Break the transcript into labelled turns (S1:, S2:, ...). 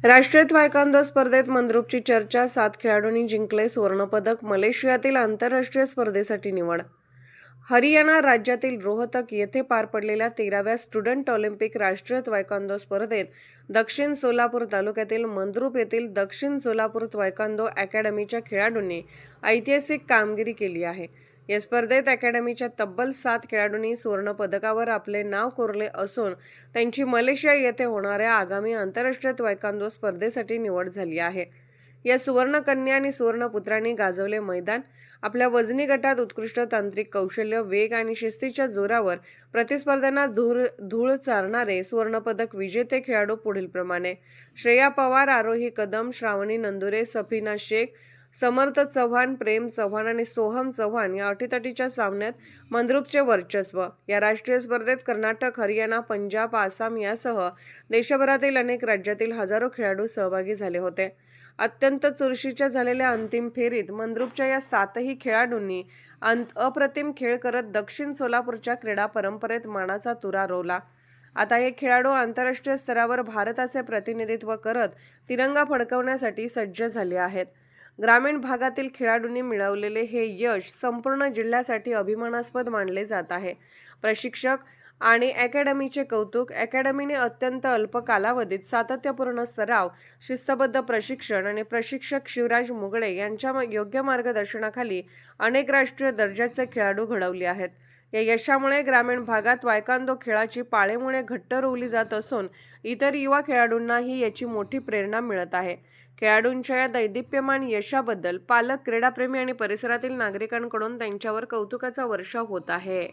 S1: राष्ट्रीय तायक्वांदो स्पर्धेत मंद्रुपची चर्चा, 7 खेळाडूंनी जिंकले सुवर्णपदक. मलेशियातील आंतरराष्ट्रीय स्पर्धेसाठी निवड. हरियाणा राज्यातील रोहतक येथे पार पडलेल्या 13व्या स्टुडंट ऑलिम्पिक राष्ट्रीय तायक्वांदो स्पर्धेत दक्षिण सोलापूर तालुक्यातील मंद्रुप येथील दक्षिण सोलापूर तायक्वांदो अकॅडमीच्या खेळाडूंनी ऐतिहासिक कामगिरी केली आहे. या स्पर्धेत अकॅडमीच्या तब्बल 7 खेळाडूंनी सुवर्णपदकावर आपले नाव कोरले असून त्यांची मलेशिया येथे होणाऱ्या आगामी आंतरराष्ट्रीय तायक्वांदो स्पर्धेसाठी निवड झाली आहे. या सुवर्णकन्या आणि सुवर्णपुत्रांनी गाजवले मैदान. आपल्या वजनी गटात उत्कृष्ट तांत्रिक कौशल्य, वेग आणि शिस्तीच्या जोरावर प्रतिस्पर्ध्यांना धूळ चारणारे सुवर्णपदक विजेते खेळाडू पुढीलप्रमाणे: श्रेया पवार, आरोही कदम, श्रावणी नंदुरे, सफिना शेख, समर्थ चव्हाण, प्रेम चव्हाण आणि सोहम चव्हाण या अटीतटीच्या सामन्यात मंद्रुपचे वर्चस्व. या राष्ट्रीय स्पर्धेत कर्नाटक, हरियाणा, पंजाब, आसाम यासह देशभरातील अनेक राज्यातील हजारो खेळाडू सहभागी झाले होते. अत्यंत चुरशीच्या झालेल्या अंतिम फेरीत मंद्रुपच्या या 7ही खेळाडूंनी अप्रतिम खेळ करत दक्षिण सोलापूरच्या क्रीडा परंपरेत मानाचा तुरा रोवला. आता हे खेळाडू आंतरराष्ट्रीय स्तरावर भारताचे प्रतिनिधित्व करत तिरंगा फडकवण्यासाठी सज्ज झाले आहेत. ग्रामीण भागातील खेळाडूंनी मिळवलेले हे यश संपूर्ण जिल्ह्यासाठी अभिमानास्पद मानले जात आहे. प्रशिक्षक आणि अकॅडमीचे कौतुक. अकॅडमीने अत्यंत अल्प कालावधीत सातत्यपूर्ण सराव, शिस्तबद्ध प्रशिक्षण आणि प्रशिक्षक शिवराज मुगळे यांच्या योग्य मार्गदर्शनाखाली अनेक राष्ट्रीय दर्जाचे खेळाडू घडवले आहेत. या यशामुळे ग्रामीण भागात तायक्वांदो खेळाची पाळेमुळे घट्ट रोवली जात असून इतर युवा खेळाडूंनाही याची मोठी प्रेरणा मिळत आहे. खेळाडूंच्या या दैदिप्यमान यशाबद्दल पालक, क्रीडाप्रेमी आणि परिसरातील नागरिकांकडून त्यांच्यावर कौतुकाचा वर्षाव होत आहे.